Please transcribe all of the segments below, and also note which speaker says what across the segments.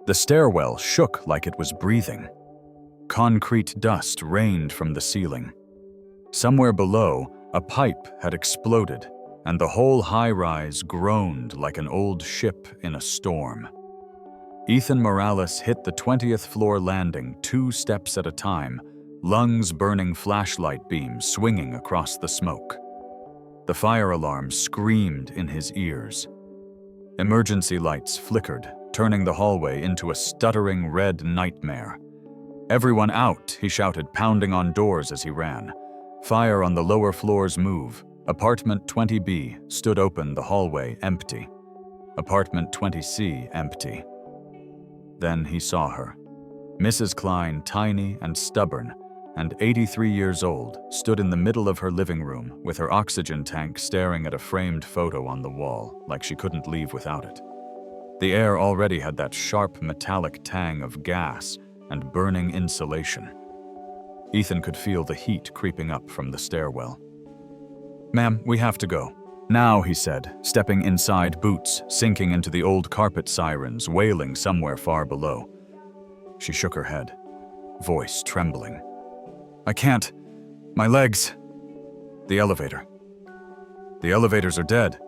Speaker 1: The stairwell shook like it was breathing. Concrete dust rained from the ceiling. Somewhere below, a pipe had exploded, and the whole high-rise groaned like an old ship in a storm. Ethan Morales hit the 20th floor landing 2 steps at a time, lungs burning flashlight beams swinging across the smoke. The fire alarm screamed in his ears. Emergency lights flickered, turning the hallway into a stuttering red nightmare. "Everyone out," he shouted, pounding on doors as he ran. Fire on the lower floors move. Apartment 20B stood open, the hallway empty. Apartment 20C empty. Then he saw her. Mrs. Klein, tiny and stubborn, and 83 years old, stood in the middle of her living room with her oxygen tank staring at a framed photo on the wall, like she couldn't leave without it. The air already had that sharp metallic tang of gas and burning insulation. Ethan could feel the heat creeping up from the stairwell. "Ma'am, we have to go." "Now," he said, stepping inside, boots sinking into the old carpet sirens, wailing somewhere far below. She shook her head, voice trembling. "I can't. My legs." "The elevator." "The elevators are dead,"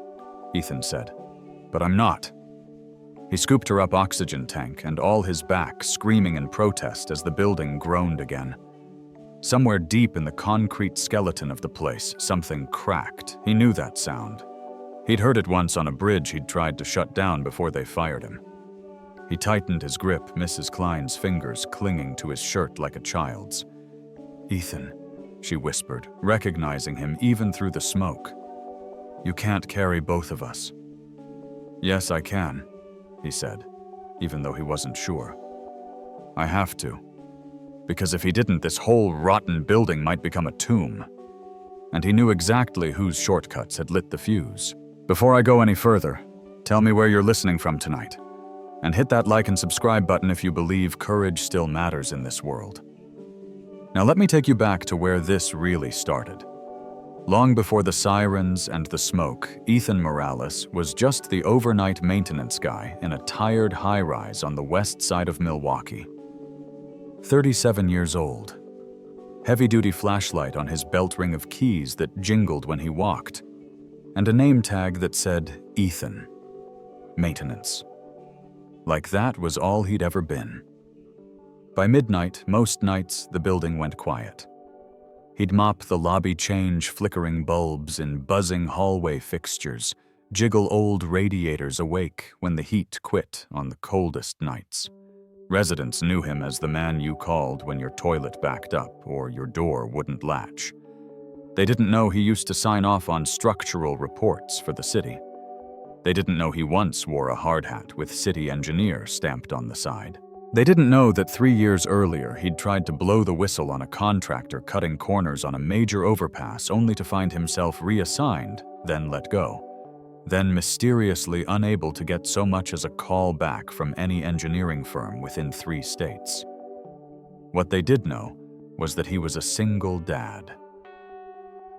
Speaker 1: Ethan said. "But I'm not." He scooped her up oxygen tank and all his back, screaming in protest as the building groaned again. Somewhere deep in the concrete skeleton of the place, something cracked. He knew that sound. He'd heard it once on a bridge he'd tried to shut down before they fired him. He tightened his grip, Mrs. Klein's fingers clinging to his shirt like a child's. "Ethan," she whispered, recognizing him even through the smoke. "You can't carry both of us." "Yes, I can," he said, even though he wasn't sure. "I have to. Because if he didn't, this whole rotten building might become a tomb." And he knew exactly whose shortcuts had lit the fuse. "Before I go any further, tell me where you're listening from tonight. And hit that like and subscribe button if you believe courage still matters in this world." Now let me take you back to where this really started. Long before the sirens and the smoke, Ethan Morales was just the overnight maintenance guy in a tired high-rise on the west side of Milwaukee. 37 years old. Heavy-duty flashlight on his belt ring of keys that jingled when he walked, and a name tag that said Ethan. Maintenance. Like that was all he'd ever been. By midnight, most nights, the building went quiet. He'd mop the lobby, change flickering bulbs in buzzing hallway fixtures, jiggle old radiators awake when the heat quit on the coldest nights. Residents knew him as the man you called when your toilet backed up or your door wouldn't latch. They didn't know he used to sign off on structural reports for the city. They didn't know he once wore a hard hat with city engineer stamped on the side. They didn't know that 3 years earlier he'd tried to blow the whistle on a contractor cutting corners on a major overpass only to find himself reassigned, then let go. Then mysteriously unable to get so much as a call back from any engineering firm within 3 states. What they did know was that he was a single dad.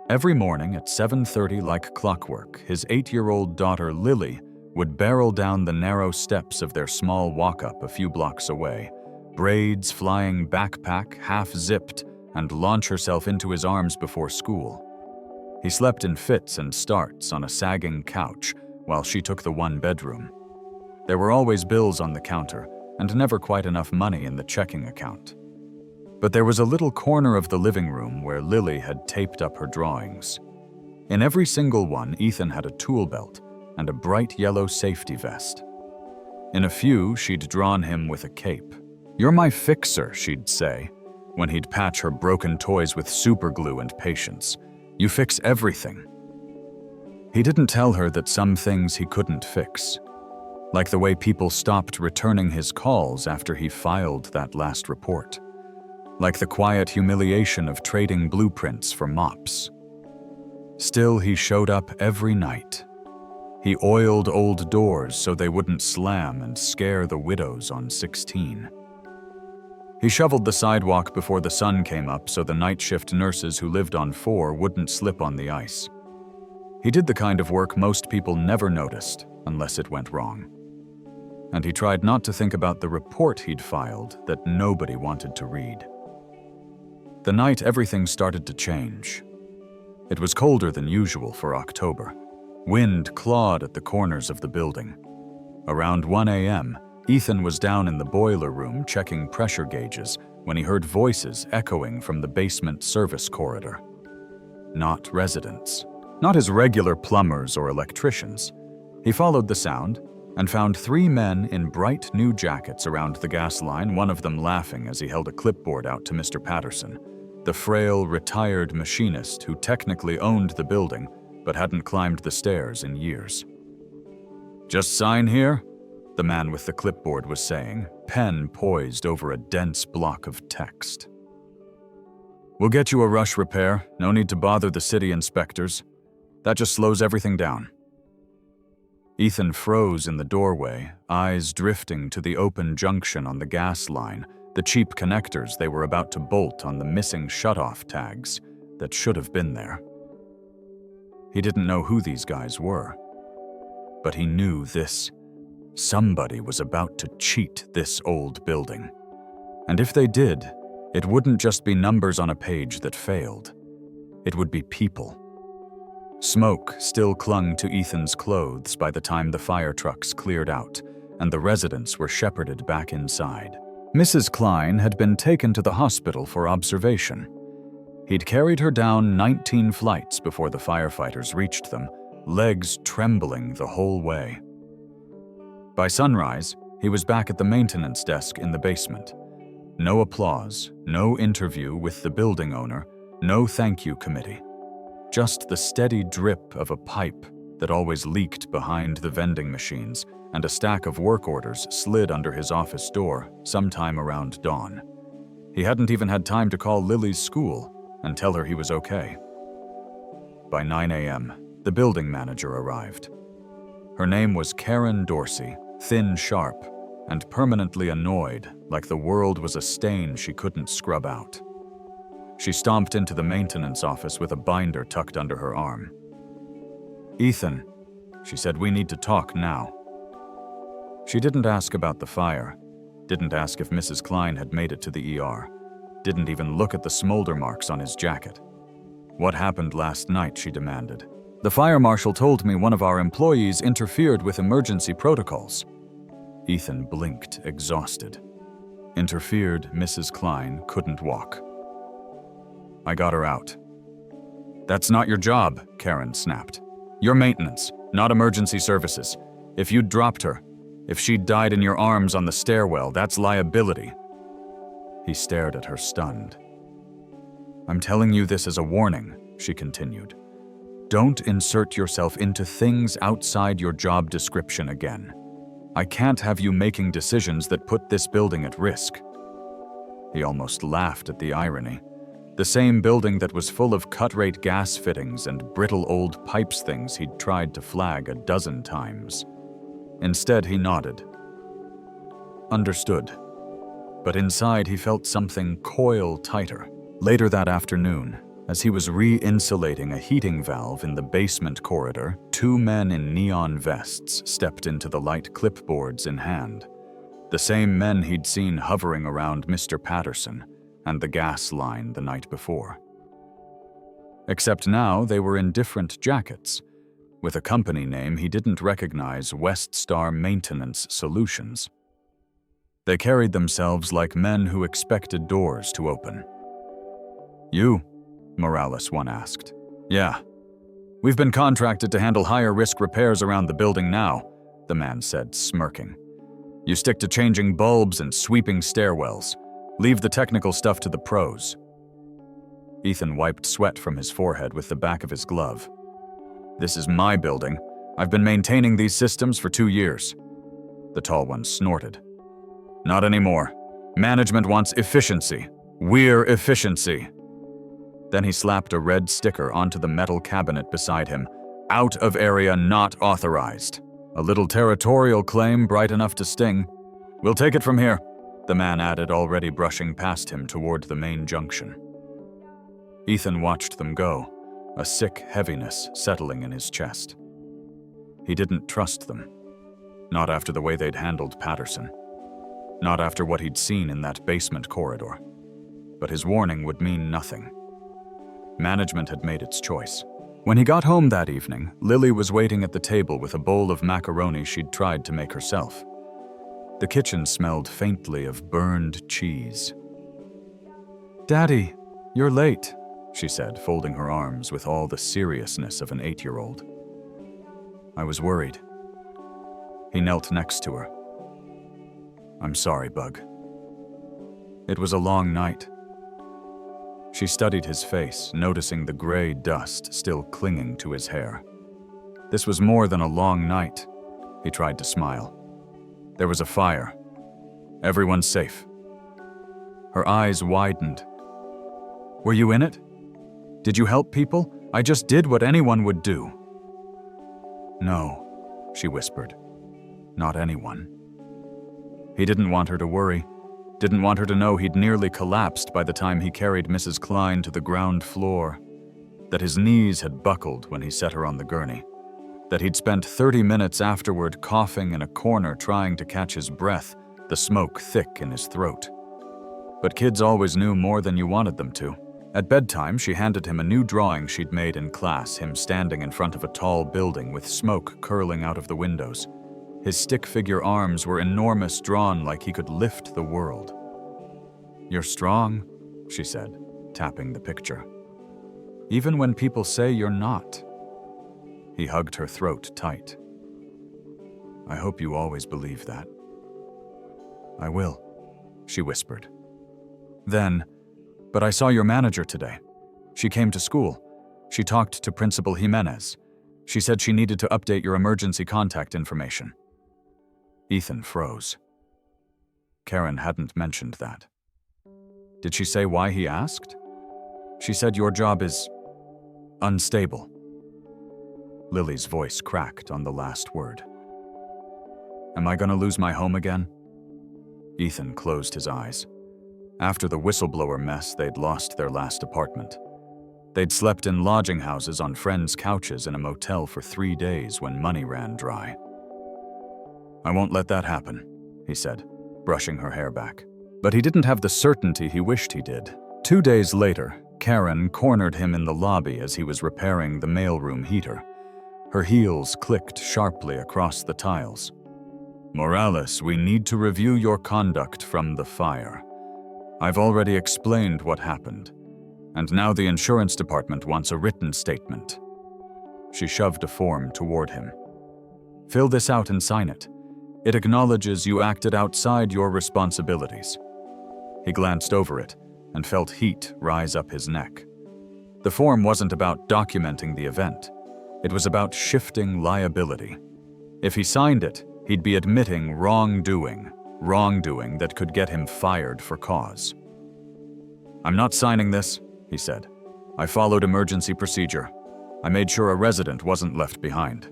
Speaker 1: Every morning at 7:30 like clockwork, his 8-year-old daughter Lily would barrel down the narrow steps of their small walk-up a few blocks away, braids flying backpack half-zipped, and launch herself into his arms before school. He slept in fits and starts on a sagging couch while she took the one bedroom. There were always bills on the counter and never quite enough money in the checking account. But there was a little corner of the living room where Lily had taped up her drawings. In every single one, Ethan had a tool belt and a bright yellow safety vest. In a few, she'd drawn him with a cape. "You're my fixer," she'd say, when he'd patch her broken toys with superglue and patience. "You fix everything." He didn't tell her that some things he couldn't fix, like the way people stopped returning his calls after he filed that last report, like the quiet humiliation of trading blueprints for mops. Still, he showed up every night. He oiled old doors so they wouldn't slam and scare the widows on 16. He shoveled the sidewalk before the sun came up so the night shift nurses who lived on 4 wouldn't slip on the ice. He did the kind of work most people never noticed unless it went wrong. and he tried not to think about the report he'd filed that nobody wanted to read. The night everything started to change. It was colder than usual for October. Wind clawed at the corners of the building. Around 1 a.m., Ethan was down in the boiler room checking pressure gauges when he heard voices echoing from the basement service corridor. Not residents, not his regular plumbers or electricians. He followed the sound and found 3 men in bright new jackets around the gas line, one of them laughing as he held a clipboard out to Mr. Patterson, the frail, retired machinist who technically owned the building but hadn't climbed the stairs in years. "Just sign here?" the man with the clipboard was saying, pen poised over a dense block of text. "We'll get you a rush repair, no need to bother the city inspectors. That just slows everything down." Ethan froze in the doorway, eyes drifting to the open junction on the gas line, the cheap connectors they were about to bolt on the missing shutoff tags that should have been there. He didn't know who these guys were, but he knew this. Somebody was about to cheat this old building. And if they did, it wouldn't just be numbers on a page that failed. It would be people. Smoke still clung to Ethan's clothes by the time the fire trucks cleared out, and the residents were shepherded back inside. Mrs. Klein had been taken to the hospital for observation. He'd carried her down 19 flights before the firefighters reached them, legs trembling the whole way. By sunrise, he was back at the maintenance desk in the basement. No applause, no interview with the building owner, no thank you committee. Just the steady drip of a pipe that always leaked behind the vending machines, and a stack of work orders slid under his office door sometime around dawn. He hadn't even had time to call Lily's school and tell her he was okay. By 9 a.m., the building manager arrived. Her name was Karen Dorsey, thin, sharp, and permanently annoyed, like the world was a stain she couldn't scrub out. She stomped into the maintenance office with a binder tucked under her arm. "Ethan," she said, "we need to talk now." She didn't ask about the fire, didn't ask if Mrs. Klein had made it to the ER, didn't even look at the smolder marks on his jacket. "What happened last night?" she demanded. "The fire marshal told me one of our employees interfered with emergency protocols." Ethan blinked, exhausted. Interfered, Mrs. Klein couldn't walk. "I got her out." "That's not your job," Karen snapped. "You're maintenance, not emergency services. If you'd dropped her, if she'd died in your arms on the stairwell, that's liability." He stared at her, stunned. "I'm telling you this as a warning," she continued. "Don't insert yourself into things outside your job description again. I can't have you making decisions that put this building at risk." He almost laughed at the irony. The same building that was full of cut-rate gas fittings and brittle old pipes things he'd tried to flag a dozen times. Instead, he nodded. Understood. But inside he felt something coil tighter. Later that afternoon, as he was re-insulating a heating valve in the basement corridor, 2 men in neon vests stepped into the light, clipboards in hand. The same men he'd seen hovering around Mr. Patterson and the gas line the night before. Except now they were in different jackets, with a company name he didn't recognize, West Star Maintenance Solutions. They carried themselves like men who expected doors to open. "You?" Morales one asked. "Yeah. We've been contracted to handle higher-risk repairs around the building now," the man said, smirking. "You stick to changing bulbs and sweeping stairwells. Leave the technical stuff to the pros." Ethan wiped sweat from his forehead with the back of his glove. "This is my building. I've been maintaining these systems for 2 years. The tall one snorted. "Not anymore. Management wants efficiency. We're efficiency." Then he slapped a red sticker onto the metal cabinet beside him. "Out of area not authorized." A little territorial claim bright enough to sting. "We'll take it from here," the man added, already brushing past him toward the main junction. Ethan watched them go, a sick heaviness settling in his chest. He didn't trust them. Not after the way they'd handled Patterson. Not after what he'd seen in that basement corridor. But his warning would mean nothing. Management had made its choice. When he got home that evening, Lily was waiting at the table with a bowl of macaroni she'd tried to make herself. The kitchen smelled faintly of burned cheese. "Daddy, you're late," she said, folding her arms with all the seriousness of an 8-year-old. "I was worried." He knelt next to her. "I'm sorry, Bug." It was a long night. She studied his face, noticing the gray dust still clinging to his hair. This was more than a long night. He tried to smile. There was a fire. Everyone's safe. Her eyes widened. "Were you in it? Did you help people? I just did what anyone would do." "No," she whispered. "Not anyone." He didn't want her to worry. Didn't want her to know he'd nearly collapsed by the time he carried Mrs. Klein to the ground floor. That his knees had buckled when he set her on the gurney. That he'd spent 30 minutes afterward coughing in a corner trying to catch his breath, the smoke thick in his throat. But kids always knew more than you wanted them to. At bedtime, she handed him a new drawing she'd made in class, him standing in front of a tall building with smoke curling out of the windows. His stick-figure arms were enormous, drawn like he could lift the world. "You're strong," she said, tapping the picture. "Even when people say you're not." He hugged her throat tight. "I hope you always believe that." "I will," she whispered. Then, "But I saw your manager today. She came to school. She talked to Principal Jimenez. She said she needed to update your emergency contact information." Ethan froze. Karen hadn't mentioned that. Did she say why he asked? "She said your job is unstable." Lily's voice cracked on the last word. "Am I going to lose my home again?" Ethan closed his eyes. After the whistleblower mess, they'd lost their last apartment. They'd slept in lodging houses on friends' couches in a motel for 3 days when money ran dry. "I won't let that happen," he said, brushing her hair back. But he didn't have the certainty he wished he did. 2 days later, Karen cornered him in the lobby as he was repairing the mailroom heater. Her heels clicked sharply across the tiles. "Morales, we need to review your conduct from the fire. I've already explained what happened, and now the insurance department wants a written statement." She shoved a form toward him. "Fill this out and sign it. It acknowledges you acted outside your responsibilities." He glanced over it and felt heat rise up his neck. The form wasn't about documenting the event. It was about shifting liability. If he signed it, he'd be admitting wrongdoing that could get him fired for cause. "I'm not signing this," he said. "I followed emergency procedure. I made sure a resident wasn't left behind."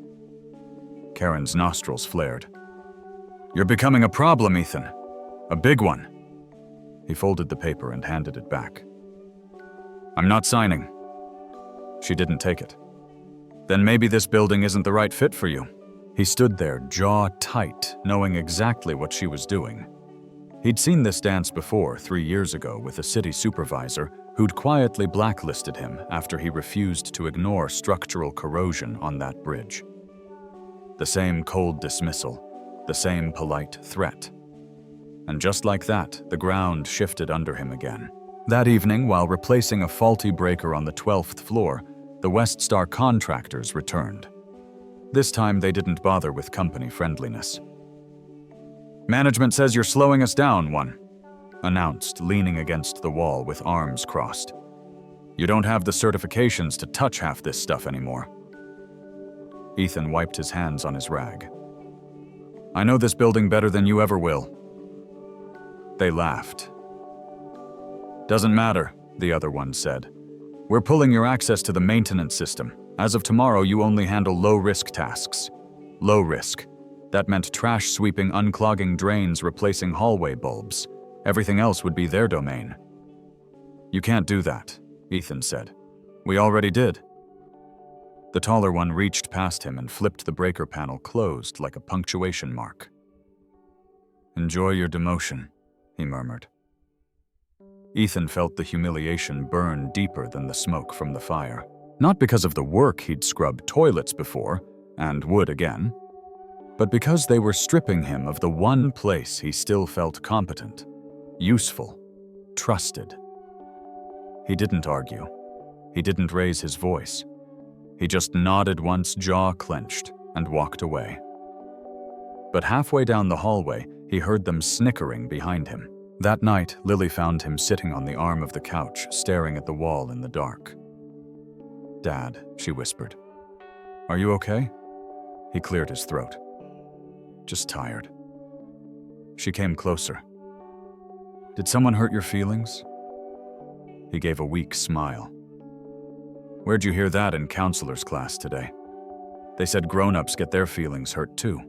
Speaker 1: Karen's nostrils flared. "You're becoming a problem, Ethan. A big one." He folded the paper and handed it back. "I'm not signing." She didn't take it. "Then maybe this building isn't the right fit for you." He stood there, jaw tight, knowing exactly what she was doing. He'd seen this dance before 3 years ago with a city supervisor who'd quietly blacklisted him after he refused to ignore structural corrosion on that bridge. The same cold dismissal, the same polite threat. And just like that, the ground shifted under him again. That evening, while replacing a faulty breaker on the 12th floor, the West Star contractors returned. This time, they didn't bother with company friendliness. "Management says you're slowing us down, one," announced, leaning against the wall with arms crossed. "You don't have the certifications to touch half this stuff anymore." Ethan wiped his hands on his rag. "I know this building better than you ever will." They laughed. "Doesn't matter," the other one said. "We're pulling your access to the maintenance system. As of tomorrow, you only handle low-risk tasks." Low risk. That meant trash sweeping, unclogging drains, replacing hallway bulbs. Everything else would be their domain. "You can't do that," Ethan said. "We already did." The taller one reached past him and flipped the breaker panel closed like a punctuation mark. "Enjoy your demotion," he murmured. Ethan felt the humiliation burn deeper than the smoke from the fire. Not because of the work he'd scrubbed toilets before, and would again, but because they were stripping him of the one place he still felt competent, useful, trusted. He didn't argue. He didn't raise his voice. He just nodded once, jaw clenched, and walked away. But halfway down the hallway, he heard them snickering behind him. That night, Lily found him sitting on the arm of the couch, staring at the wall in the dark. "Dad," she whispered. "Are you okay?" He cleared his throat. "Just tired." She came closer. "Did someone hurt your feelings?" He gave a weak smile. "Where'd you hear that in counselor's class today? They said grown-ups get their feelings hurt too,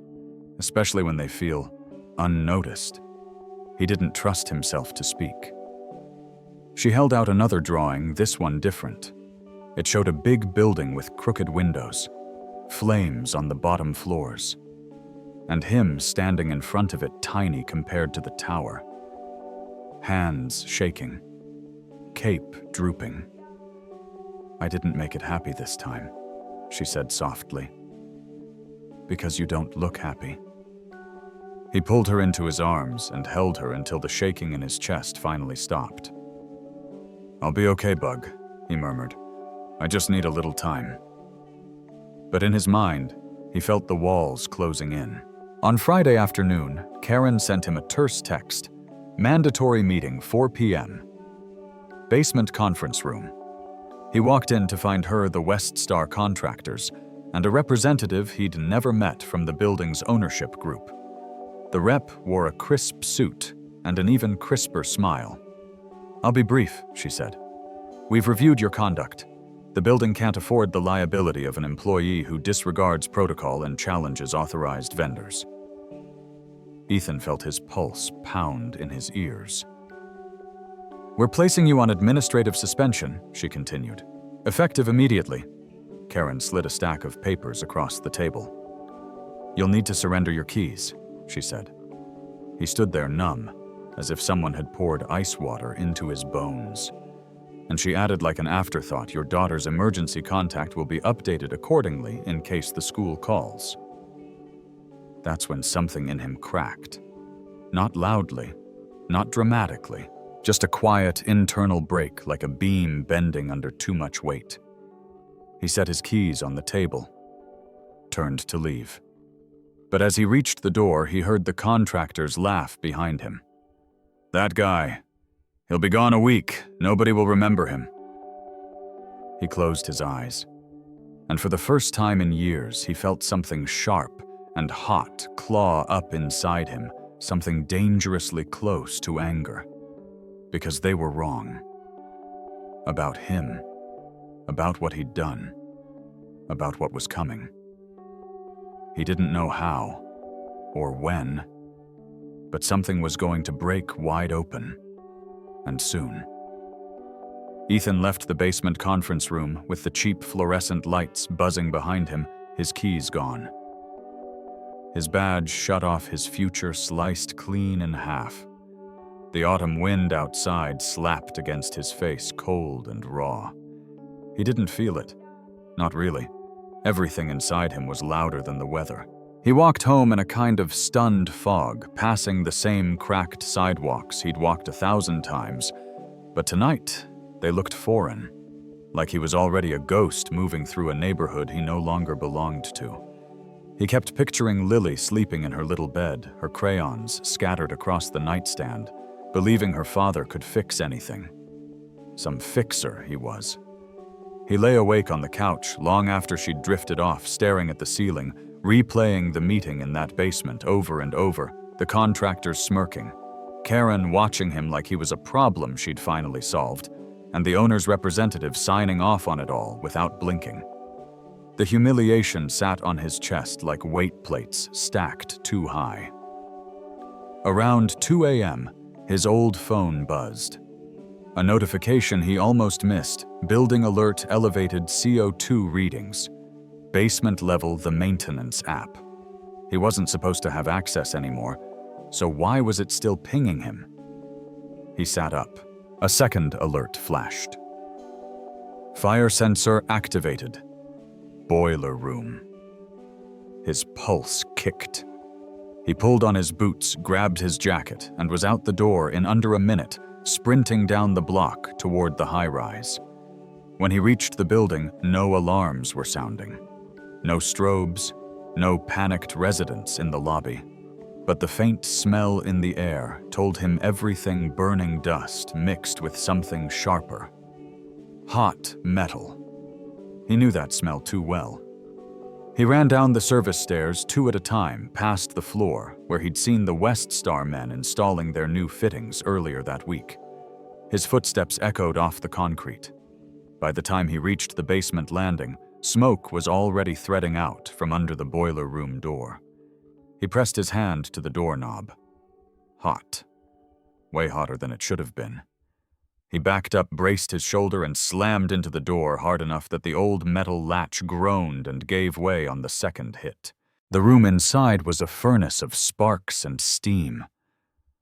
Speaker 1: especially when they feel unnoticed." He didn't trust himself to speak. She held out another drawing, this one different. It showed a big building with crooked windows, flames on the bottom floors, and him standing in front of it, tiny compared to the tower. Hands shaking, cape drooping. "I didn't make it happy this time," she said softly. "Because you don't look happy." He pulled her into his arms and held her until the shaking in his chest finally stopped. "I'll be okay, Bug," he murmured. "I just need a little time." But in his mind, he felt the walls closing in. On Friday afternoon, Karen sent him a terse text. "Mandatory meeting, 4 p.m. Basement conference room." He walked in to find her, the West Star contractors, and a representative he'd never met from the building's ownership group. The rep wore a crisp suit and an even crisper smile. "I'll be brief," she said. "We've reviewed your conduct. The building can't afford the liability of an employee who disregards protocol and challenges authorized vendors." Ethan felt his pulse pound in his ears. "We're placing you on administrative suspension," she continued. "Effective immediately." Karen slid a stack of papers across the table. "You'll need to surrender your keys," she said. He stood there numb, as if someone had poured ice water into his bones. And she added like an afterthought, "Your daughter's emergency contact will be updated accordingly in case the school calls." That's when something in him cracked. Not loudly, not dramatically, just a quiet internal break like a beam bending under too much weight. He set his keys on the table, turned to leave. But as he reached the door, he heard the contractors laugh behind him. "That guy. He'll be gone a week. Nobody will remember him." He closed his eyes, and for the first time in years, he felt something sharp and hot claw up inside him, something dangerously close to anger. Because they were wrong. About him. About what he'd done. About what was coming. He didn't know how, or when, but something was going to break wide open, and soon. Ethan left the basement conference room with the cheap fluorescent lights buzzing behind him, his keys gone. His badge shut off his future, sliced clean in half. The autumn wind outside slapped against his face, cold and raw. He didn't feel it. Not really. Everything inside him was louder than the weather. He walked home in a kind of stunned fog, passing the same cracked sidewalks he'd walked 1,000 times. But tonight, they looked foreign, like he was already a ghost moving through a neighborhood he no longer belonged to. He kept picturing Lily sleeping in her little bed, her crayons scattered across the nightstand, believing her father could fix anything. Some fixer he was. He lay awake on the couch long after she'd drifted off, staring at the ceiling, replaying the meeting in that basement over and over, the contractors smirking, Karen watching him like he was a problem she'd finally solved, and the owner's representative signing off on it all without blinking. The humiliation sat on his chest like weight plates stacked too high. Around 2 a.m., his old phone buzzed. A notification he almost missed, building alert elevated CO2 readings. basement level the maintenance app. He wasn't supposed to have access anymore, so why was it still pinging him? He sat up. A second alert flashed. Fire sensor activated. Boiler room. His pulse kicked. He pulled on his boots, grabbed his jacket, and was out the door in under a minute, sprinting down the block toward the high-rise. When he reached the building, no alarms were sounding. No strobes, no panicked residents in the lobby. But the faint smell in the air told him everything burning dust mixed with something sharper. Hot metal. He knew that smell too well. He ran down the service stairs 2 at a time past the floor where he'd seen the West Star men installing their new fittings earlier that week. His footsteps echoed off the concrete. By the time he reached the basement landing, smoke was already threading out from under the boiler room door. He pressed his hand to the doorknob. Hot. Way hotter than it should have been. He backed up, braced his shoulder, and slammed into the door hard enough that the old metal latch groaned and gave way on the second hit. The room inside was a furnace of sparks and steam.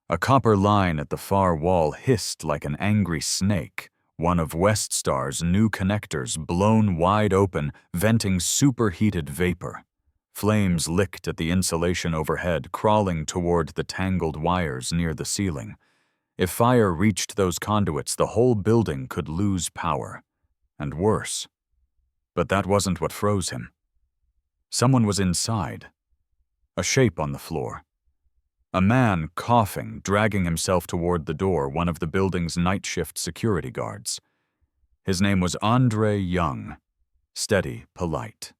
Speaker 1: A copper line at the far wall hissed like an angry snake, one of West Star's new connectors blown wide open, venting superheated vapor. Flames licked at the insulation overhead, crawling toward the tangled wires near the ceiling. If fire reached those conduits, the whole building could lose power. And worse. But that wasn't what froze him. Someone was inside. A shape on the floor. A man coughing, dragging himself toward the door, one of the building's night shift security guards. His name was Andre Young. Steady, polite.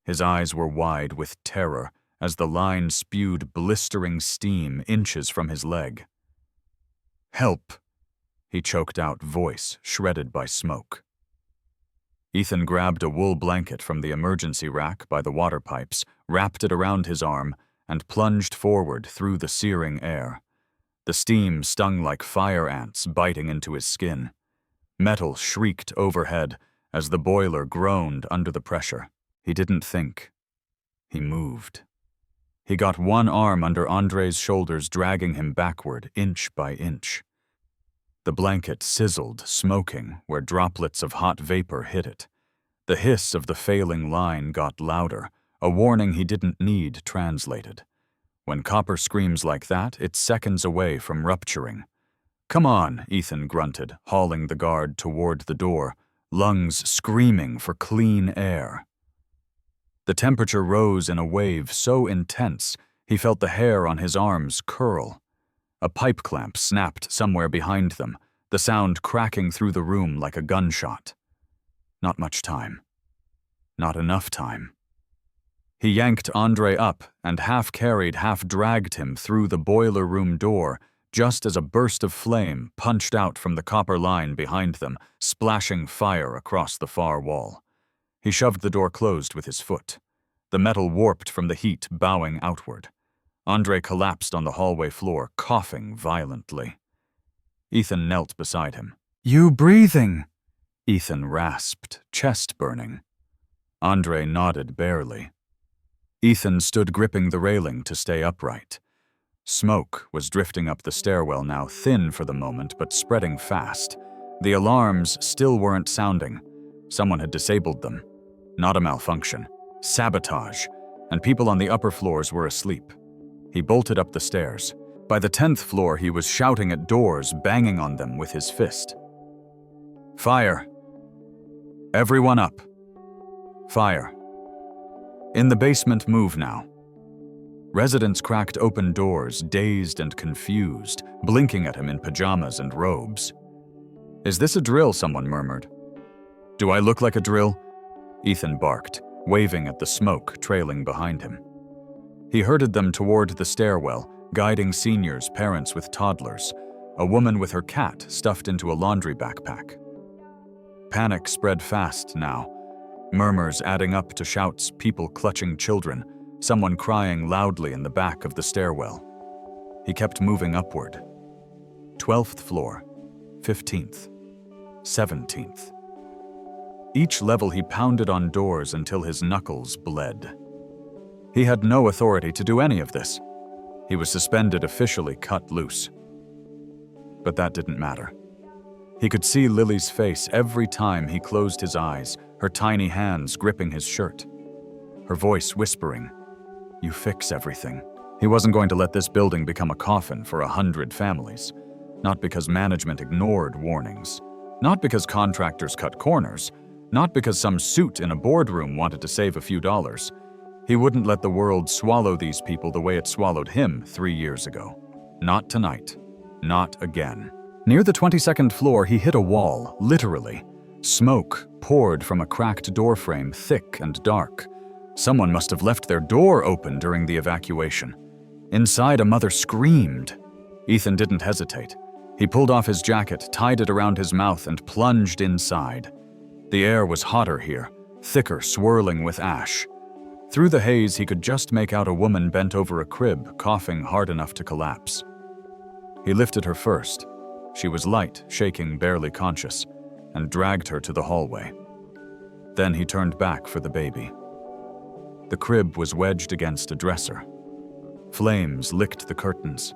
Speaker 1: His eyes were wide with terror as the line spewed blistering steam inches from his leg. "Help," he choked out, voice shredded by smoke. Ethan grabbed a wool blanket from the emergency rack by the water pipes, wrapped it around his arm, and plunged forward through the searing air. The steam stung like fire ants biting into his skin. Metal shrieked overhead as the boiler groaned under the pressure. He didn't think. He moved. He got one arm under Andre's shoulders, dragging him backward, inch by inch. The blanket sizzled, smoking, where droplets of hot vapor hit it. The hiss of the failing line got louder, a warning he didn't need translated. When copper screams like that, it's seconds away from rupturing. "Come on," Ethan grunted, hauling the guard toward the door, lungs screaming for clean air. The temperature rose in a wave so intense he felt the hair on his arms curl. A pipe clamp snapped somewhere behind them, the sound cracking through the room like a gunshot. Not much time. Not enough time. He yanked Andre up and half-carried, half-dragged him through the boiler room door just as a burst of flame punched out from the copper line behind them, splashing fire across the far wall. He shoved the door closed with his foot. The metal warped from the heat, bowing outward. Andre collapsed on the hallway floor, coughing violently. Ethan knelt beside him. "You breathing?" Ethan rasped, chest burning. Andre nodded barely. Ethan stood gripping the railing to stay upright. Smoke was drifting up the stairwell now, thin for the moment, but spreading fast. The alarms still weren't sounding. Someone had disabled them. Not a malfunction. Sabotage. And people on the upper floors were asleep. He bolted up the stairs. By the 10th floor, he was shouting at doors, banging on them with his fist. "Fire! Everyone up! Fire! In the basement, move now." Residents cracked open doors, dazed and confused, blinking at him in pajamas and robes. "Is this a drill?" someone murmured. "Do I look like a drill?" Ethan barked, waving at the smoke trailing behind him. He herded them toward the stairwell, guiding seniors, parents with toddlers, a woman with her cat stuffed into a laundry backpack. Panic spread fast now, murmurs adding up to shouts, people clutching children, someone crying loudly in the back of the stairwell. He kept moving upward. 12th floor, 15th, 17th. Each level he pounded on doors until his knuckles bled. He had no authority to do any of this. He was suspended, officially cut loose. But that didn't matter. He could see Lily's face every time he closed his eyes, her tiny hands gripping his shirt. Her voice whispering, "You fix everything." He wasn't going to let this building become a coffin for 100 families. Not because management ignored warnings. Not because contractors cut corners. Not because some suit in a boardroom wanted to save a few dollars. He wouldn't let the world swallow these people the way it swallowed him 3 years ago. Not tonight. Not again. Near the 22nd floor, he hit a wall, literally. Smoke poured from a cracked doorframe, thick and dark. Someone must have left their door open during the evacuation. Inside, a mother screamed. Ethan didn't hesitate. He pulled off his jacket, tied it around his mouth, and plunged inside. The air was hotter here, thicker, swirling with ash. Through the haze, he could just make out a woman bent over a crib, coughing hard enough to collapse. He lifted her first. She was light, shaking, barely conscious, and dragged her to the hallway. Then he turned back for the baby. The crib was wedged against a dresser. Flames licked the curtains.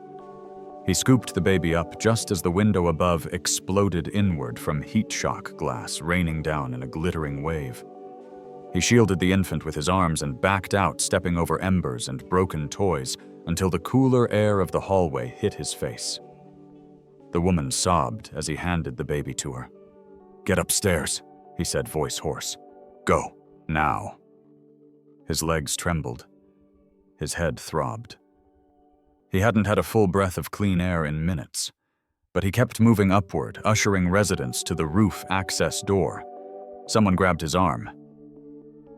Speaker 1: He scooped the baby up just as the window above exploded inward from heat shock glass raining down in a glittering wave. He shielded the infant with his arms and backed out, stepping over embers and broken toys until the cooler air of the hallway hit his face. The woman sobbed as he handed the baby to her. "Get upstairs," he said, voice hoarse. "Go, now." His legs trembled. His head throbbed. He hadn't had a full breath of clean air in minutes, but he kept moving upward, ushering residents to the roof access door. Someone grabbed his arm.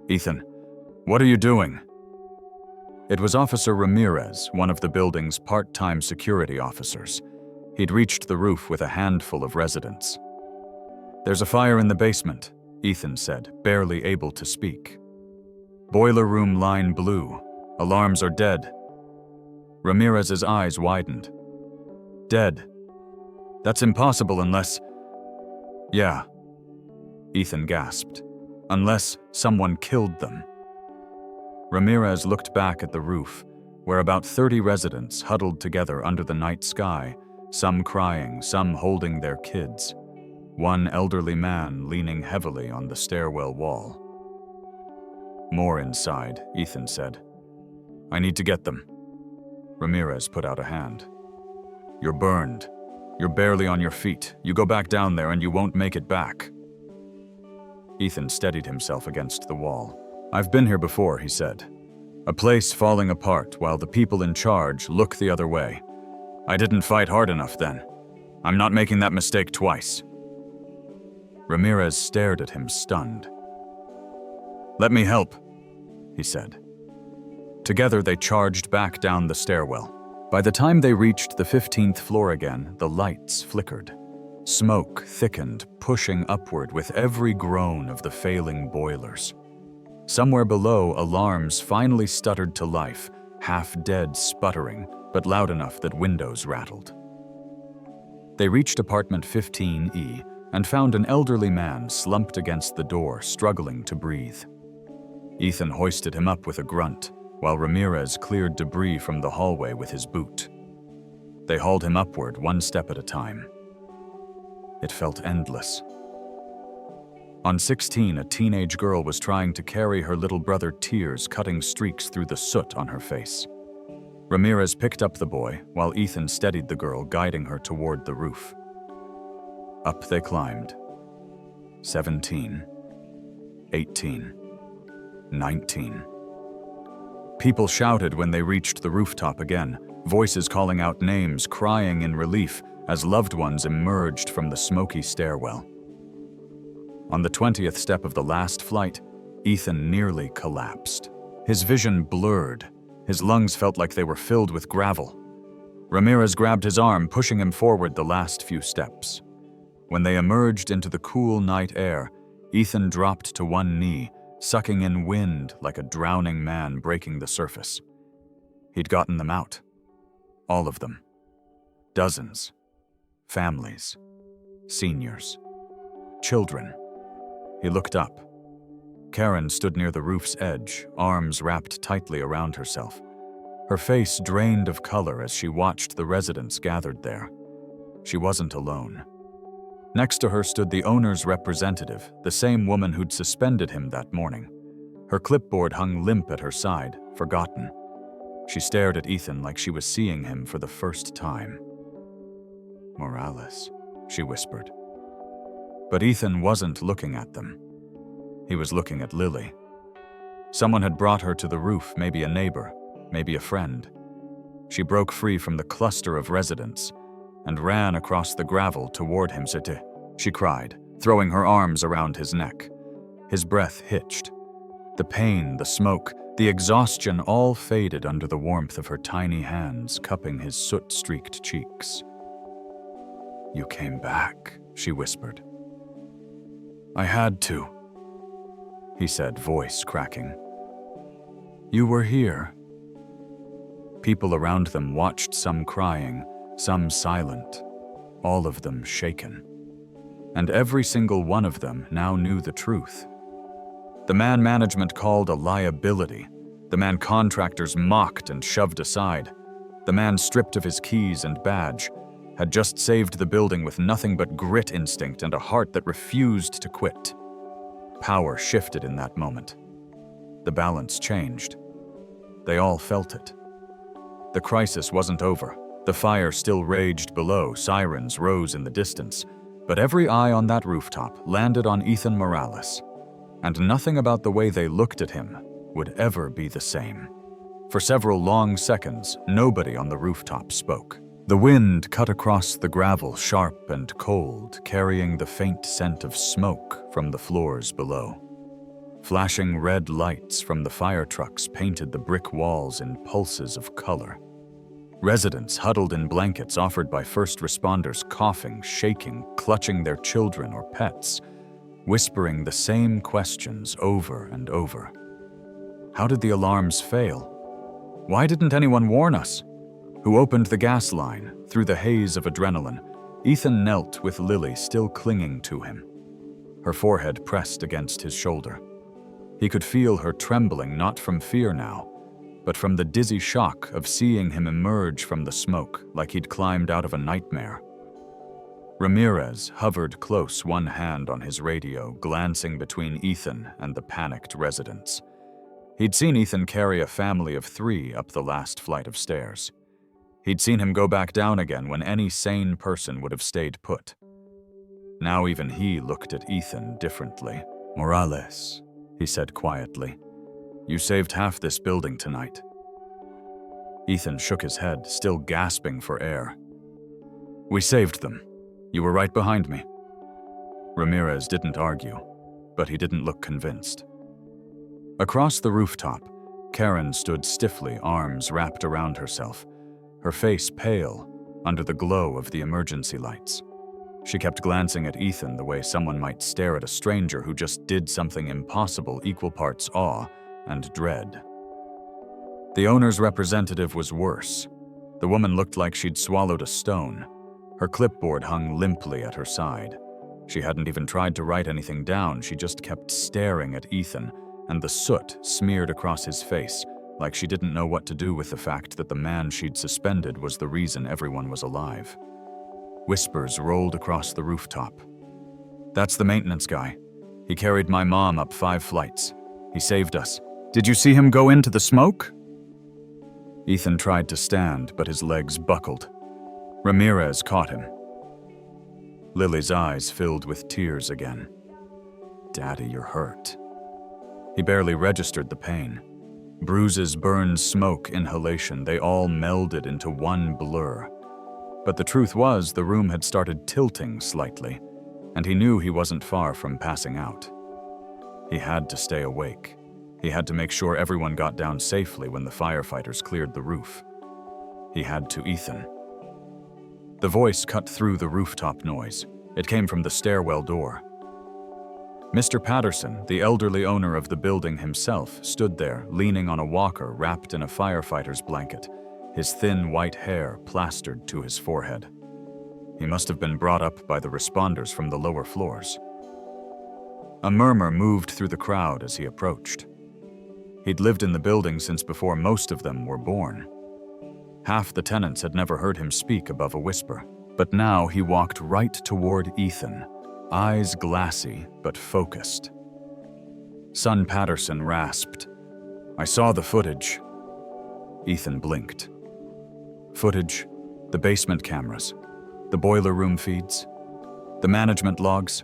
Speaker 1: "Ethan, what are you doing?" It was Officer Ramirez, one of the building's part-time security officers. He'd reached the roof with a handful of residents. "There's a fire in the basement," Ethan said, barely able to speak. "Boiler room line blue. Alarms are dead." Ramirez's eyes widened. "Dead? That's impossible unless—" "Yeah," Ethan gasped. "Unless someone killed them." Ramirez looked back at the roof, where about 30 residents huddled together under the night sky, some crying, some holding their kids. One elderly man leaning heavily on the stairwell wall. "More inside," Ethan said. "I need to get them." Ramirez put out a hand. "You're burned. You're barely on your feet. You go back down there and you won't make it back." Ethan steadied himself against the wall. "I've been here before," he said. "A place falling apart while the people in charge look the other way. I didn't fight hard enough then. I'm not making that mistake twice." Ramirez stared at him, stunned. "Let me help," he said. Together they charged back down the stairwell. By the time they reached the 15th floor again, the lights flickered. Smoke thickened, pushing upward with every groan of the failing boilers. Somewhere below, alarms finally stuttered to life, half-dead sputtering, but loud enough that windows rattled. They reached apartment 15E and found an elderly man slumped against the door, struggling to breathe. Ethan hoisted him up with a grunt, while Ramirez cleared debris from the hallway with his boot. They hauled him upward, one step at a time. It felt endless. On 16, a teenage girl was trying to carry her little brother, tears cutting streaks through the soot on her face. Ramirez picked up the boy, while Ethan steadied the girl, guiding her toward the roof. Up they climbed. 17, 18, 19. People shouted when they reached the rooftop again, voices calling out names, crying in relief as loved ones emerged from the smoky stairwell. On the 20th step of the last flight, Ethan nearly collapsed. His vision blurred. His lungs felt like they were filled with gravel. Ramirez grabbed his arm, pushing him forward the last few steps. When they emerged into the cool night air, Ethan dropped to one knee, sucking in wind like a drowning man breaking the surface. He'd gotten them out. All of them. Dozens. Families. Seniors. Children. He looked up. Karen stood near the roof's edge, arms wrapped tightly around herself. Her face drained of color as she watched the residents gathered there. She wasn't alone. Next to her stood the owner's representative, the same woman who'd suspended him that morning. Her clipboard hung limp at her side, forgotten. She stared at Ethan like she was seeing him for the first time. "Morales," she whispered. But Ethan wasn't looking at them. He was looking at Lily. Someone had brought her to the roof, maybe a neighbor, maybe a friend. She broke free from the cluster of residents and ran across the gravel toward him. "C'était," she cried, throwing her arms around his neck. His breath hitched. The pain, the smoke, the exhaustion all faded under the warmth of her tiny hands cupping his soot-streaked cheeks. "You came back," she whispered. "I had to," he said, voice cracking. "You were here." People around them watched, some crying, some silent, all of them shaken. And every single one of them now knew the truth. The man management called a liability, the man contractors mocked and shoved aside, the man stripped of his keys and badge, had just saved the building with nothing but grit instinct and a heart that refused to quit. Power shifted in that moment. The balance changed. They all felt it. The crisis wasn't over. The fire still raged below, sirens rose in the distance, but every eye on that rooftop landed on Ethan Morales, and nothing about the way they looked at him would ever be the same. For several long seconds, nobody on the rooftop spoke. The wind cut across the gravel, sharp and cold, carrying the faint scent of smoke from the floors below. Flashing red lights from the fire trucks painted the brick walls in pulses of color. Residents huddled in blankets offered by first responders, coughing, shaking, clutching their children or pets, whispering the same questions over and over. How did the alarms fail? Why didn't anyone warn us? Who opened the gas line? Through the haze of adrenaline, Ethan knelt with Lily still clinging to him. Her forehead pressed against his shoulder. He could feel her trembling, not from fear now, but from the dizzy shock of seeing him emerge from the smoke like he'd climbed out of a nightmare. Ramirez hovered close, one hand on his radio, glancing between Ethan and the panicked residents. He'd seen Ethan carry a family of 3 up the last flight of stairs. He'd seen him go back down again when any sane person would have stayed put. Now even he looked at Ethan differently. "Morales," he said quietly, "you saved half this building tonight." Ethan shook his head, still gasping for air. "We saved them. You were right behind me." Ramirez didn't argue, but he didn't look convinced. Across the rooftop, Karen stood stiffly, arms wrapped around herself, her face pale under the glow of the emergency lights. She kept glancing at Ethan the way someone might stare at a stranger who just did something impossible, equal parts awe and dread. The owner's representative was worse. The woman looked like she'd swallowed a stone. Her clipboard hung limply at her side. She hadn't even tried to write anything down, she just kept staring at Ethan, and the soot smeared across his face, like she didn't know what to do with the fact that the man she'd suspended was the reason everyone was alive. Whispers rolled across the rooftop. "That's the maintenance guy. He carried my mom up 5 flights. He saved us. Did you see him go into the smoke?" Ethan tried to stand, but his legs buckled. Ramirez caught him. Lily's eyes filled with tears again. "Daddy, you're hurt." He barely registered the pain. Bruises, burns, smoke, inhalation, they all melded into one blur. But the truth was, the room had started tilting slightly, and he knew he wasn't far from passing out. He had to stay awake. He had to make sure everyone got down safely when the firefighters cleared the roof. He had to Ethan. The voice cut through the rooftop noise. It came from the stairwell door. Mr. Patterson, the elderly owner of the building himself, stood there, leaning on a walker wrapped in a firefighter's blanket, his thin white hair plastered to his forehead. He must have been brought up by the responders from the lower floors. A murmur moved through the crowd as he approached. He'd lived in the building since before most of them were born. Half the tenants had never heard him speak above a whisper, but now he walked right toward Ethan, eyes glassy but focused. Son Patterson rasped, "I saw the footage." Ethan blinked. Footage, the basement cameras, the boiler room feeds, the management logs.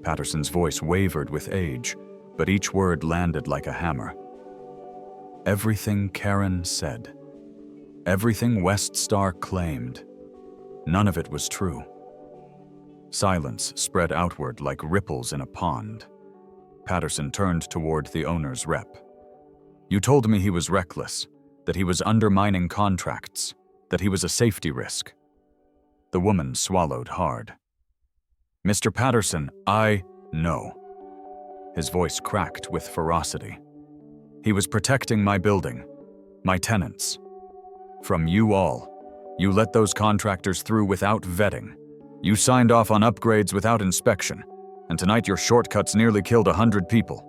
Speaker 1: Patterson's voice wavered with age, but each word landed like a hammer. Everything Karen said, everything West Star claimed, none of it was true. Silence spread outward like ripples in a pond. Patterson turned toward the owner's rep. "You told me he was reckless, that he was undermining contracts, that he was a safety risk." The woman swallowed hard. "Mr. Patterson, I know." His voice cracked with ferocity. "He was protecting my building, my tenants. From you all, you let those contractors through without vetting. You signed off on upgrades without inspection, and tonight your shortcuts nearly killed 100 people."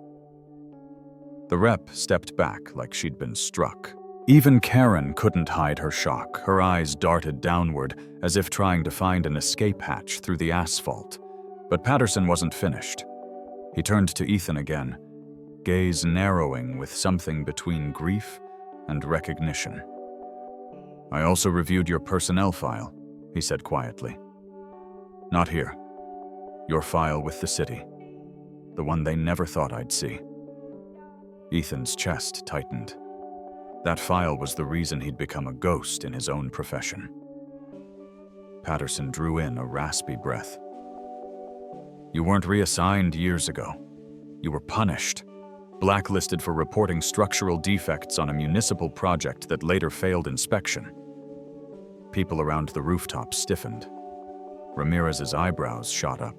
Speaker 1: The rep stepped back like she'd been struck. Even Karen couldn't hide her shock. Her eyes darted downward as if trying to find an escape hatch through the asphalt. But Patterson wasn't finished. He turned to Ethan again, gaze narrowing with something between grief and recognition. "I also reviewed your personnel file," he said quietly. "Not here. Your file with the city. The one they never thought I'd see." Ethan's chest tightened. That file was the reason he'd become a ghost in his own profession. Patterson drew in a raspy breath. "You weren't reassigned years ago. You were punished, blacklisted for reporting structural defects on a municipal project that later failed inspection." People around the rooftop stiffened. Ramirez's eyebrows shot up.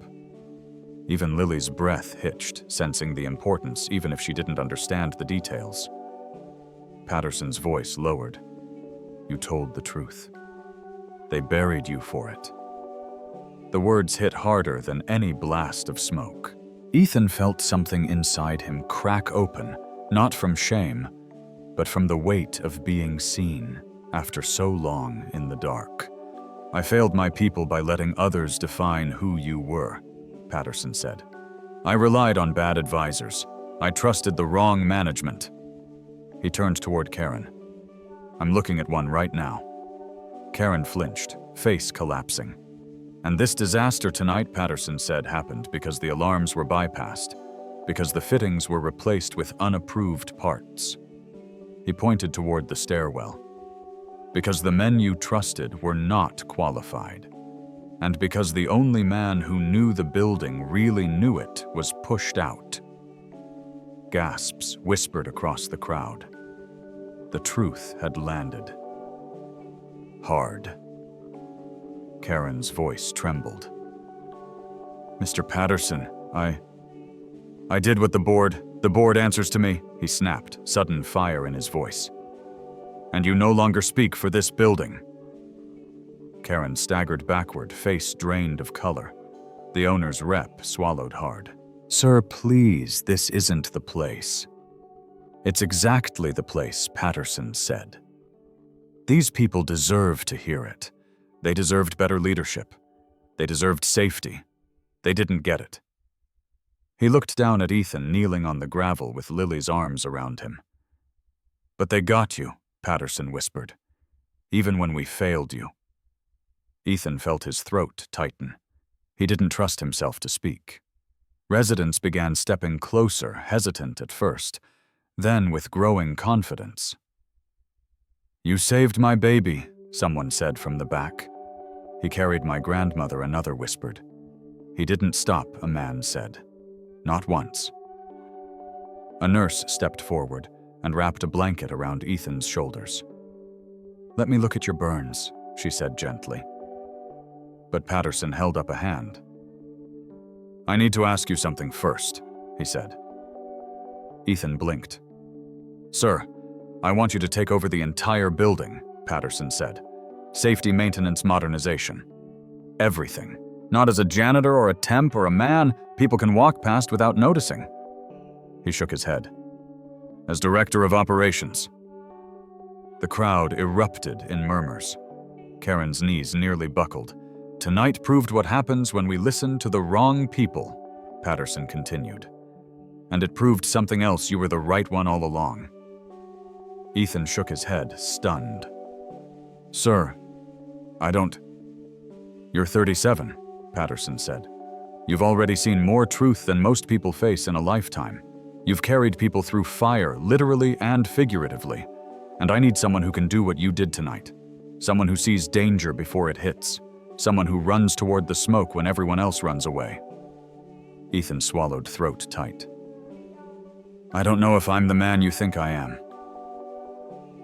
Speaker 1: Even Lily's breath hitched, sensing the importance even if she didn't understand the details. Patterson's voice lowered. "You told the truth. They buried you for it." The words hit harder than any blast of smoke. Ethan felt something inside him crack open, not from shame, but from the weight of being seen after so long in the dark. "I failed my people by letting others define who you were," Patterson said. "I relied on bad advisors. I trusted the wrong management." He turned toward Karen. "I'm looking at one right now." Karen flinched, face collapsing. "And this disaster tonight," Patterson said, "happened because the alarms were bypassed, because the fittings were replaced with unapproved parts." He pointed toward the stairwell. "Because the men you trusted were not qualified, and because the only man who knew the building really knew it was pushed out." Gasps whispered across the crowd. The truth had landed. Hard. Karen's voice trembled. "Mr. Patterson, I did what the board answers to me," he snapped, sudden fire in his voice. "And you no longer speak for this building." Karen staggered backward, face drained of color. The owner's rep swallowed hard. "Sir, please, this isn't the place." "It's exactly the place," Patterson said. "These people deserve to hear it. They deserved better leadership. They deserved safety. They didn't get it." He looked down at Ethan kneeling on the gravel with Lily's arms around him. "But they got you," Patterson whispered. "Even when we failed you." Ethan felt his throat tighten. He didn't trust himself to speak. Residents began stepping closer, hesitant at first, then with growing confidence. "You saved my baby," someone said from the back. "He carried my grandmother," another whispered. "He didn't stop," a man said. "Not once." A nurse stepped forward and wrapped a blanket around Ethan's shoulders. "Let me look at your burns," she said gently. But Patterson held up a hand. "I need to ask you something first," he said. Ethan blinked. "Sir, I want you to take over the entire building," Patterson said. "Safety, maintenance, modernization. Everything." Not as a janitor or a temp or a man people can walk past without noticing. He shook his head. As director of operations. The crowd erupted in murmurs. Karen's knees nearly buckled. Tonight proved what happens when we listen to the wrong people, Patterson continued. And it proved something else: you were the right one all along. Ethan shook his head, stunned. Sir, I don't... You're 37, Patterson said. You've already seen more truth than most people face in a lifetime. You've carried people through fire, literally and figuratively. And I need someone who can do what you did tonight. Someone who sees danger before it hits. Someone who runs toward the smoke when everyone else runs away. Ethan swallowed throat tight. I don't know if I'm the man you think I am.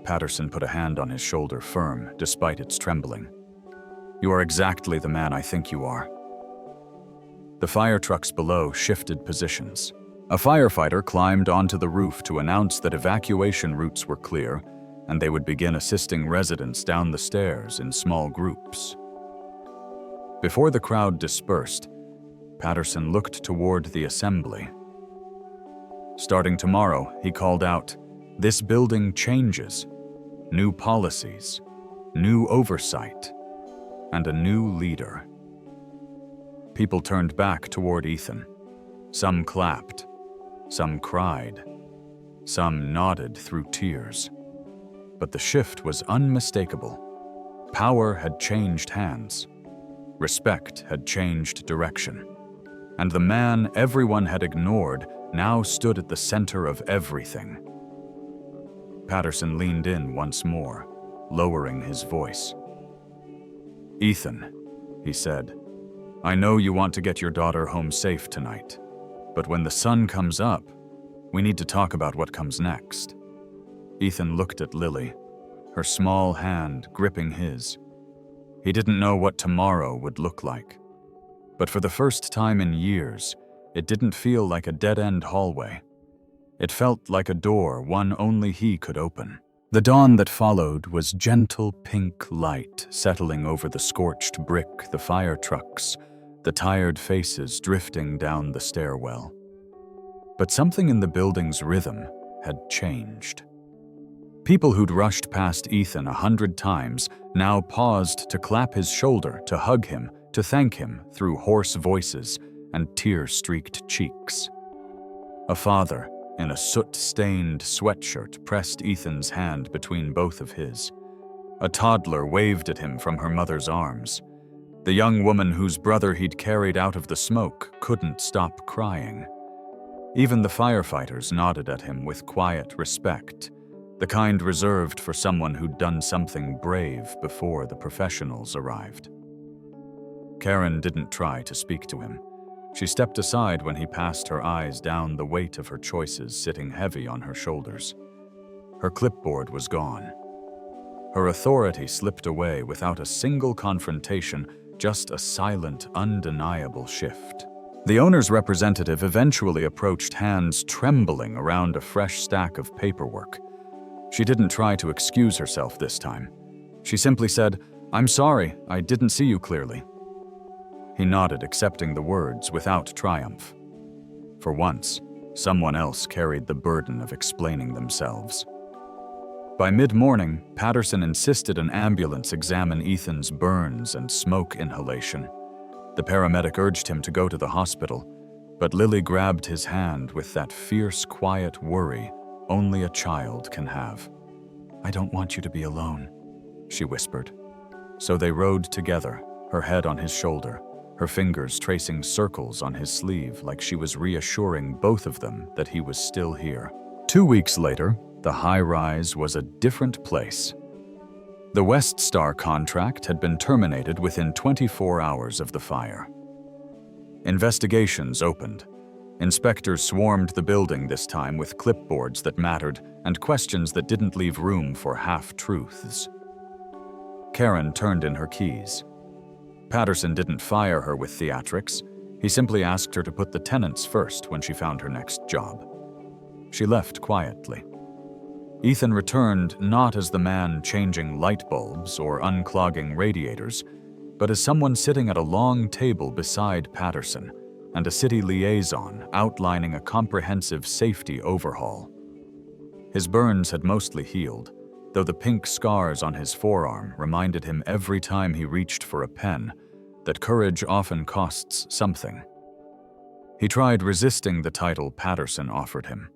Speaker 1: Patterson put a hand on his shoulder, firm, despite its trembling. You are exactly the man I think you are. The fire trucks below shifted positions. A firefighter climbed onto the roof to announce that evacuation routes were clear, and they would begin assisting residents down the stairs in small groups. Before the crowd dispersed, Patterson looked toward the assembly. Starting tomorrow, he called out, this building changes. New policies, new oversight, and a new leader. People turned back toward Ethan. Some clapped, some cried, some nodded through tears. But the shift was unmistakable. Power had changed hands. Respect had changed direction. And the man everyone had ignored now stood at the center of everything. Patterson leaned in once more, lowering his voice. Ethan, he said, I know you want to get your daughter home safe tonight, but when the sun comes up, we need to talk about what comes next. Ethan looked at Lily, her small hand gripping his. He didn't know what tomorrow would look like. But for the first time in years, it didn't feel like a dead-end hallway. It felt like a door one only he could open. The dawn that followed was gentle pink light settling over the scorched brick, the fire trucks, the tired faces drifting down the stairwell. But something in the building's rhythm had changed. People who'd rushed past Ethan 100 times now paused to clap his shoulder, to hug him, to thank him through hoarse voices and tear-streaked cheeks. A father, in a soot-stained sweatshirt, pressed Ethan's hand between both of his. A toddler waved at him from her mother's arms. The young woman whose brother he'd carried out of the smoke couldn't stop crying. Even the firefighters nodded at him with quiet respect, the kind reserved for someone who'd done something brave before the professionals arrived. Karen didn't try to speak to him. She stepped aside when he passed, her eyes down the weight of her choices sitting heavy on her shoulders. Her clipboard was gone. Her authority slipped away without a single confrontation, just a silent, undeniable shift. The owner's representative eventually approached, hands trembling around a fresh stack of paperwork. She didn't try to excuse herself this time. She simply said, "I'm sorry, I didn't see you clearly." He nodded, accepting the words without triumph. For once, someone else carried the burden of explaining themselves. By mid-morning, Patterson insisted an ambulance examine Ethan's burns and smoke inhalation. The paramedic urged him to go to the hospital, but Lily grabbed his hand with that fierce, quiet worry only a child can have. "I don't want you to be alone," she whispered. So they rode together, her head on his shoulder, her fingers tracing circles on his sleeve like she was reassuring both of them that he was still here. 2 weeks later, the high-rise was a different place. The West Star contract had been terminated within 24 hours of the fire. Investigations opened. Inspectors swarmed the building this time with clipboards that mattered and questions that didn't leave room for half-truths. Karen turned in her keys. Patterson didn't fire her with theatrics. He simply asked her to put the tenants first when she found her next job. She left quietly. Ethan returned not as the man changing light bulbs or unclogging radiators. but as someone sitting at a long table beside Patterson and a city liaison outlining a comprehensive safety overhaul. His burns had mostly healed, though the pink scars on his forearm reminded him every time he reached for a pen that courage often costs something. He tried resisting the title Patterson offered him.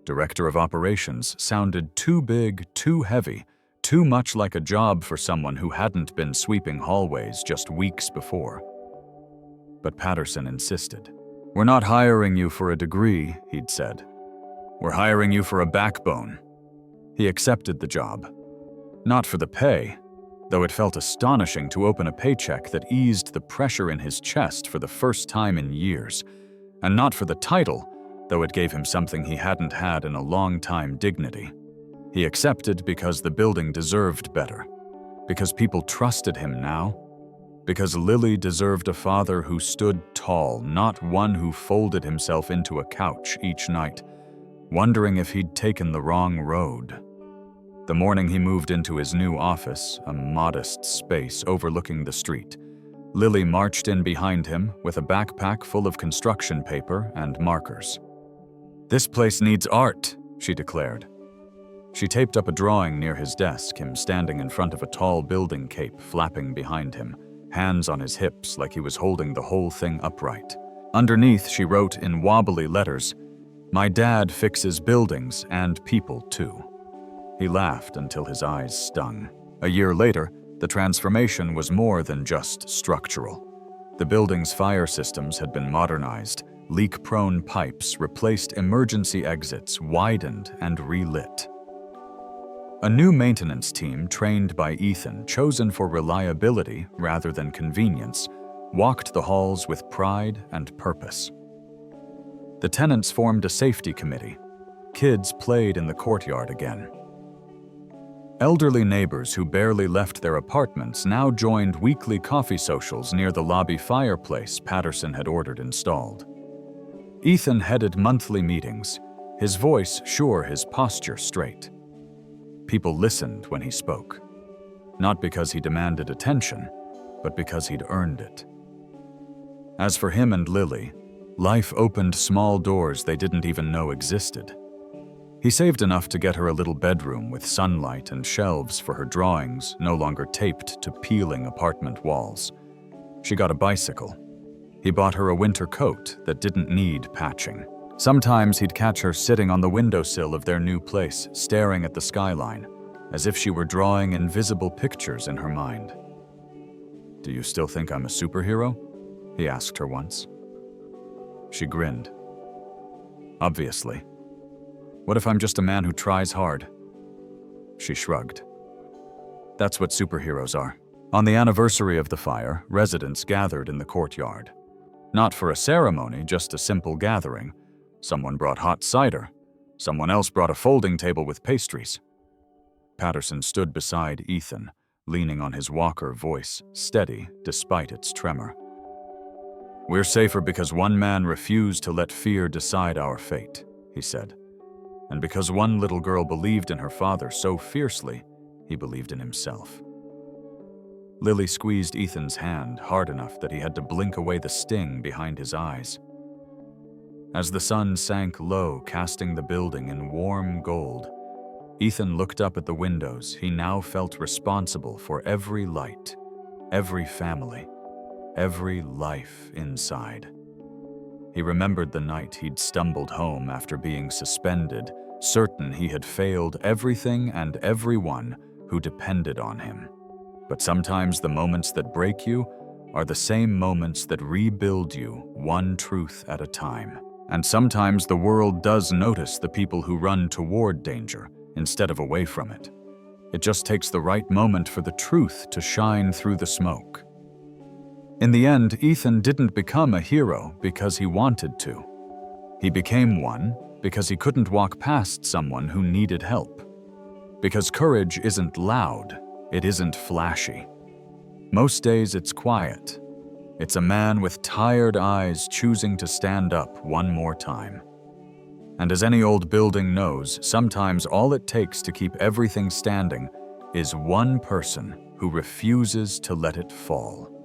Speaker 1: Director of Operations sounded too big, too heavy, too much like a job for someone who hadn't been sweeping hallways just weeks before. But Patterson insisted. "We're not hiring you for a degree," he'd said. "We're hiring you for a backbone." He accepted the job. Not for the pay, though it felt astonishing to open a paycheck that eased the pressure in his chest for the first time in years, and not for the title, though it gave him something he hadn't had in a long time: dignity. He accepted because the building deserved better, because people trusted him now, because Lily deserved a father who stood tall, not one who folded himself into a couch each night, wondering if he'd taken the wrong road. The morning he moved into his new office, a modest space overlooking the street, Lily marched in behind him with a backpack full of construction paper and markers. "This place needs art," she declared. She taped up a drawing near his desk, him standing in front of a tall building cape flapping behind him, hands on his hips like he was holding the whole thing upright. Underneath, she wrote in wobbly letters, "My dad fixes buildings and people too." He laughed until his eyes stung. A year later, the transformation was more than just structural. The building's fire systems had been modernized, leak-prone pipes replaced, emergency exits widened and relit. A new maintenance team trained by Ethan, chosen for reliability rather than convenience, walked the halls with pride and purpose. The tenants formed a safety committee. Kids played in the courtyard again. Elderly neighbors who barely left their apartments now joined weekly coffee socials near the lobby fireplace Patterson had ordered installed. Ethan headed monthly meetings, his voice sure, his posture straight. People listened when he spoke, not because he demanded attention, but because he'd earned it. As for him and Lily, life opened small doors they didn't even know existed. He saved enough to get her a little bedroom with sunlight and shelves for her drawings, no longer taped to peeling apartment walls. She got a bicycle. He bought her a winter coat that didn't need patching. Sometimes he'd catch her sitting on the windowsill of their new place, staring at the skyline, as if she were drawing invisible pictures in her mind. "Do you still think I'm a superhero?" he asked her once. She grinned. "Obviously. What if I'm just a man who tries hard?" She shrugged. "That's what superheroes are." On the anniversary of the fire, residents gathered in the courtyard. Not for a ceremony, just a simple gathering. Someone brought hot cider. Someone else brought a folding table with pastries. Patterson stood beside Ethan, leaning on his walker, voice steady despite its tremor. "We're safer because one man refused to let fear decide our fate," he said. "And because one little girl believed in her father so fiercely, he believed in himself." Lily squeezed Ethan's hand hard enough that he had to blink away the sting behind his eyes. As the sun sank low, casting the building in warm gold, Ethan looked up at the windows. He now felt responsible for every light, every family, every life inside. He remembered the night he'd stumbled home after being suspended, certain he had failed everything and everyone who depended on him. But sometimes the moments that break you are the same moments that rebuild you, one truth at a time. And sometimes the world does notice the people who run toward danger instead of away from it. It just takes the right moment for the truth to shine through the smoke. In the end, Ethan didn't become a hero because he wanted to. He became one because he couldn't walk past someone who needed help. Because courage isn't loud, it isn't flashy. Most days it's quiet. It's a man with tired eyes choosing to stand up one more time. And as any old building knows, sometimes all it takes to keep everything standing is one person who refuses to let it fall.